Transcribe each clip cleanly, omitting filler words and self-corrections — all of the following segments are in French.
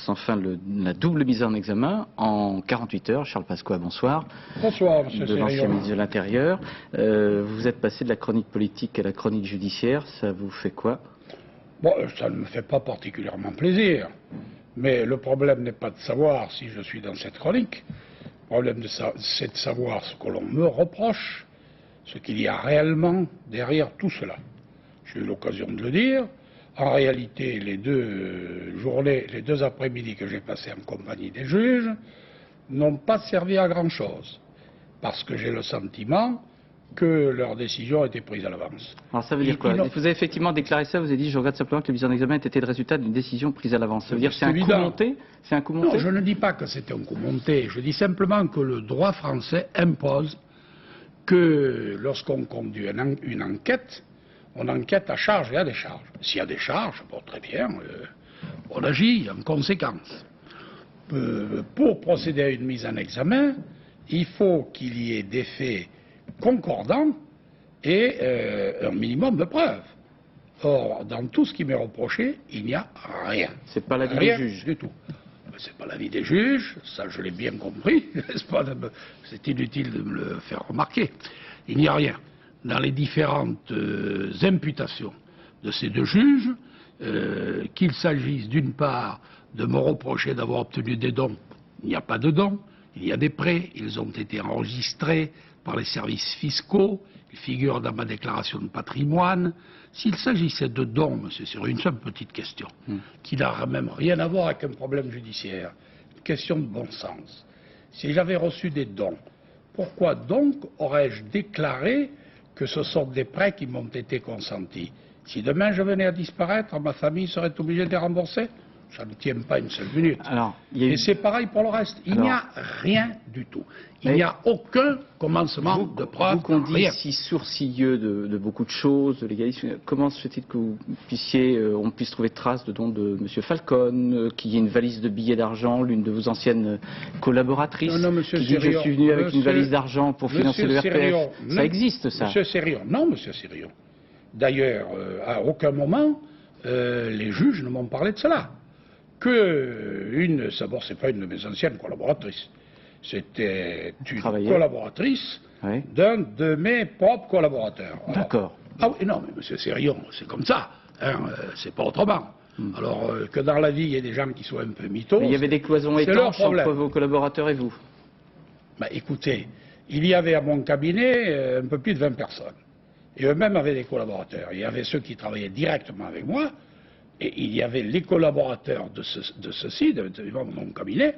enfin la double mise en examen en 48 heures. Charles Pasqua, bonsoir. Bonsoir, monsieur De l'ancien Sérion. ministre de l'Intérieur. Vous êtes passé de la chronique politique à la chronique judiciaire. Ça vous fait quoi? Bon, ça ne me fait pas particulièrement plaisir. Mais le problème n'est pas de savoir si je suis dans cette chronique. Le problème, c'est de savoir ce que l'on me reproche, ce qu'il y a réellement derrière tout cela. J'ai eu l'occasion de le dire. En réalité, les deux après-midi que j'ai passés en compagnie des juges n'ont pas servi à grand-chose. Parce que j'ai le sentiment que leur décision a été prise à l'avance. Alors ça veut dire quoi? Vous avez effectivement déclaré ça, vous avez dit, je regrette simplement que la mise en examen ait été le résultat d'une décision prise à l'avance. Ça veut dire que c'est un coup monté? C'est un coup monté? Non, je ne dis pas que c'est un coup monté. Je dis simplement que le droit français impose que lorsqu'on conduit une enquête, on enquête à charge et à décharge. S'il y a des charges, bon, très bien, on agit en conséquence. Pour procéder à une mise en examen, il faut qu'il y ait des faits concordants et un minimum de preuves. Or, dans tout ce qui m'est reproché, il n'y a rien. C'est pas l'avis des juges du tout. C'est pas l'avis des juges, ça je l'ai bien compris, n'est-ce pas? C'est inutile de me le faire remarquer. Il n'y a rien. Dans les différentes imputations de ces deux juges, qu'il s'agisse d'une part de me reprocher d'avoir obtenu des dons, il n'y a pas de dons, il y a des prêts, ils ont été enregistrés par les services fiscaux, ils figurent dans ma déclaration de patrimoine. S'il s'agissait de dons, monsieur, sur une seule petite question, qui n'a même rien à voir avec un problème judiciaire, une question de bon sens. Si j'avais reçu des dons, pourquoi donc aurais-je déclaré que ce sont des prêts qui m'ont été consentis? Si demain je venais à disparaître, ma famille serait obligée de les rembourser? Ça ne tient pas une seule minute. Et c'est pareil pour le reste. Il n'y a rien du tout. Il n'y a aucun commencement de preuve. Vous qu'on dit si sourcilleux de beaucoup de choses, de légalisme, comment se fait-il que vous on puisse trouver trace de dons de M. Falcon, qu'il y ait une valise de billets d'argent, l'une de vos anciennes collaboratrices, qui dit je suis venu avec une valise d'argent pour financer le RPF? Ça existe, ça? Monsieur Sérion, non, monsieur Sérion. D'ailleurs, à aucun moment, les juges ne m'ont parlé de cela. D'abord, c'est pas une de mes anciennes collaboratrices. C'était une collaboratrice d'un de mes propres collaborateurs. D'accord. Ah oui, non, mais monsieur Sérion, c'est comme ça. Hein, c'est pas autrement. Alors, que dans la vie, il y ait des gens qui soient un peu mythos. Mais il y avait des cloisons étanches entre vos collaborateurs et vous? Bah, écoutez, il y avait à mon cabinet un peu plus de 20 personnes. Et eux-mêmes avaient des collaborateurs. Il y avait ceux qui travaillaient directement avec moi. Et il y avait les collaborateurs de mon cabinet,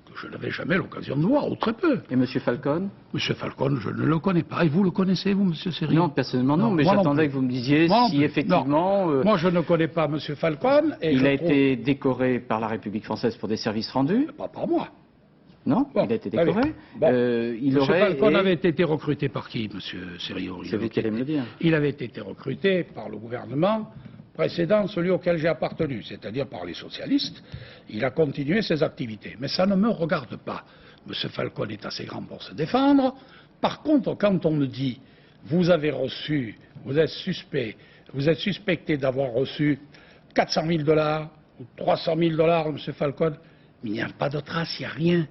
que je n'avais jamais l'occasion de voir, ou très peu. Et M. Falcon? M. Falcon, je ne le connais pas. Et vous le connaissez, vous, M. Sérion? Non, personnellement non, mais j'attendais que vous me disiez si effectivement... Moi, je ne connais pas M. Falcon. Et il a été décoré par la République française pour des services rendus? Pas par moi. Non, il a été décoré. M. Falcon avait été recruté par qui, M. Sérion? C'est vous qui allez me le dire. Il avait été recruté par le gouvernement précédent, celui auquel j'ai appartenu, c'est-à-dire par les socialistes. Il a continué ses activités. Mais ça ne me regarde pas. M. Falcon est assez grand pour se défendre. Par contre, quand on me dit, vous avez reçu, vous êtes suspecté d'avoir reçu 400 000 $ ou 300 000 $, M. Falcon, mais il n'y a pas de trace, il n'y a rien.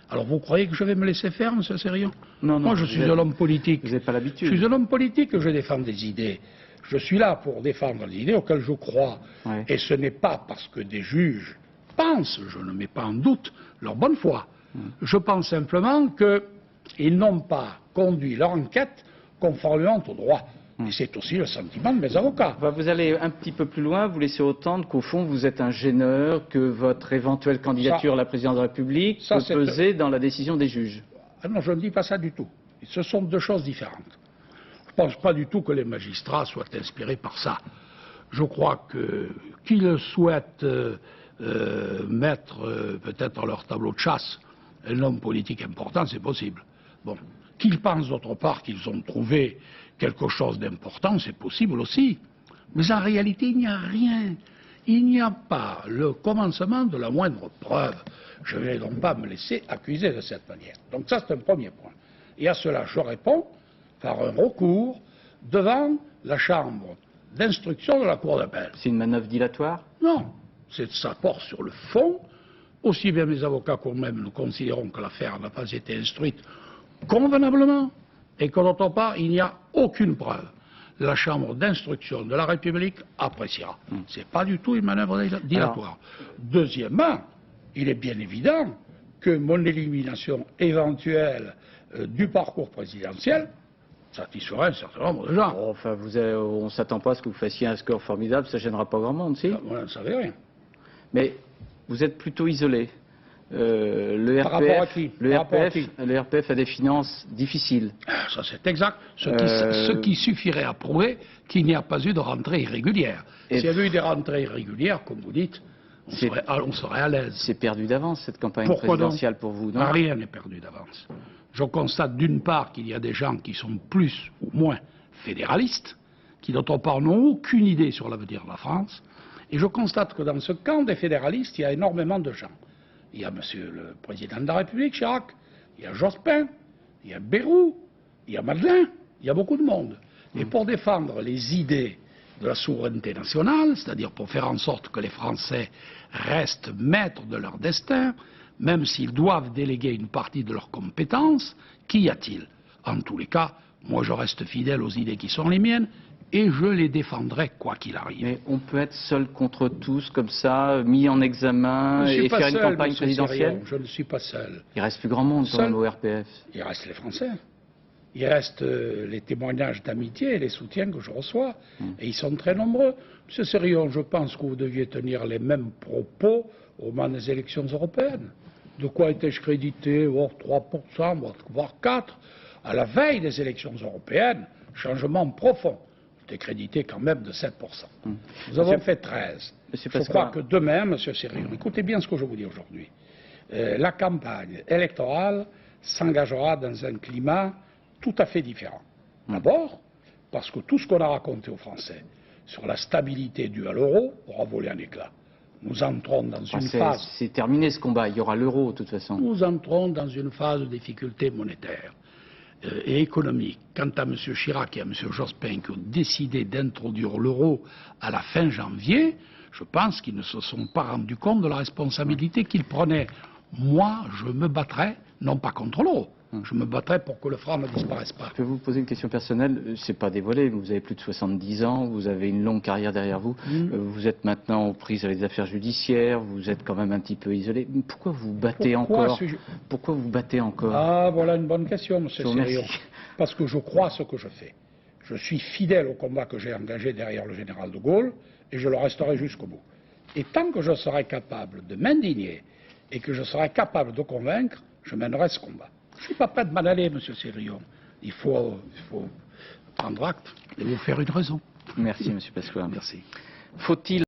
Alors vous croyez que je vais me laisser faire, M. Sérion? Non, moi je suis un homme politique. Vous n'avez pas l'habitude. Je suis un homme politique, je défends des idées. Je suis là pour défendre les idées auxquelles je crois. Et ce n'est pas parce que des juges pensent, je ne mets pas en doute leur bonne foi. Je pense simplement qu'ils n'ont pas conduit leur enquête conformément au droit. Et c'est aussi le sentiment de mes avocats. Vous allez un petit peu plus loin, vous laissez entendre qu'au fond vous êtes un gêneur, que votre éventuelle candidature à la présidence de la République peut peser dans la décision des juges. Ah non, je ne dis pas ça du tout. Ce sont deux choses différentes. Je ne pense pas du tout que les magistrats soient inspirés par ça. Je crois qu'ils souhaitent mettre peut-être dans leur tableau de chasse un homme politique important, c'est possible. Bon. Qu'ils pensent d'autre part qu'ils ont trouvé quelque chose d'important, c'est possible aussi. Mais en réalité, il n'y a rien. Il n'y a pas le commencement de la moindre preuve. Je ne vais donc pas me laisser accuser de cette manière. Donc ça, c'est un premier point. Et à cela, je réponds par un recours devant la chambre d'instruction de la Cour d'appel. C'est une manœuvre dilatoire? Non. Ça porte sur le fond aussi bien mes avocats que moi-même, nous considérons que l'affaire n'a pas été instruite convenablement et que d'autre part, il n'y a aucune preuve. La Chambre d'instruction de la République appréciera. Ce n'est pas du tout une manœuvre dilatoire. Deuxièmement, il est bien évident que mon élimination éventuelle du parcours présidentiel satisferait un certain nombre de gens. Oh, enfin, on ne s'attend pas à ce que vous fassiez un score formidable, ça ne gênera pas grand monde, si? Vous n'en savez rien. Mais vous êtes plutôt isolé. Le Par rapport à qui? Le RPF a des finances difficiles. Ça c'est exact. Ce qui suffirait à prouver qu'il n'y a pas eu de rentrée irrégulière. S'il y avait eu des rentrées irrégulières, comme vous dites, on serait à l'aise. C'est perdu d'avance cette campagne présidentielle pour vous, non? Rien n'est perdu d'avance. Je constate d'une part qu'il y a des gens qui sont plus ou moins fédéralistes, qui d'autre part n'ont aucune idée sur l'avenir de la France, et je constate que dans ce camp des fédéralistes, il y a énormément de gens. Il y a Monsieur le Président de la République, Chirac, il y a Jospin, il y a Bayrou, il y a Madeleine, il y a beaucoup de monde. Et pour défendre les idées de la souveraineté nationale, c'est-à-dire pour faire en sorte que les Français restent maîtres de leur destin, même s'ils doivent déléguer une partie de leurs compétences, qu'y a-t-il? En tous les cas, moi je reste fidèle aux idées qui sont les miennes, et je les défendrai quoi qu'il arrive. Mais on peut être seul contre tous, comme ça, mis en examen et faire une campagne présidentielle? Je ne suis pas seul. Il reste plus grand monde quand même au RPF. Il reste les Français. Il reste les témoignages d'amitié et les soutiens que je reçois. Et ils sont très nombreux. Monsieur Sérillon, je pense que vous deviez tenir les mêmes propos au moment des élections européennes. De quoi étais-je crédité? 3%, voire 4%. À la veille des élections européennes, changement profond. J'étais crédité quand même de 7%. Nous avons fait 13%. Je crois que demain, Monsieur Sérillon, écoutez bien ce que je vous dis aujourd'hui. La campagne électorale s'engagera dans un climat tout à fait différent. D'abord, parce que tout ce qu'on a raconté aux Français sur la stabilité due à l'euro aura volé en éclats. Nous entrons dans une phase... C'est terminé ce combat, il y aura l'euro de toute façon. Nous entrons dans une phase de difficulté monétaire et économique. Quant à M. Chirac et à M. Jospin qui ont décidé d'introduire l'euro à la fin janvier, je pense qu'ils ne se sont pas rendus compte de la responsabilité qu'ils prenaient. Moi, je me battrai, non pas contre l'euro, je me battrai pour que le franc ne disparaisse pas. Je peux vous poser une question personnelle, c'est pas dévoilé, vous avez plus de 70 ans, vous avez une longue carrière derrière vous, vous êtes maintenant aux prises avec les affaires judiciaires, vous êtes quand même un petit peu isolé. Pourquoi vous battez encore? Pourquoi vous battez encore? Ah, voilà une bonne question, M. Sérillon. Parce que je crois ce que je fais. Je suis fidèle au combat que j'ai engagé derrière le général de Gaulle et je le resterai jusqu'au bout. Et tant que je serai capable de m'indigner et que je serai capable de convaincre, je mènerai ce combat. Je ne suis pas prêt de m'en aller, M. Sérillon. Il faut prendre acte et vous faire une raison. Merci, M. Pasqua. Merci. Faut-il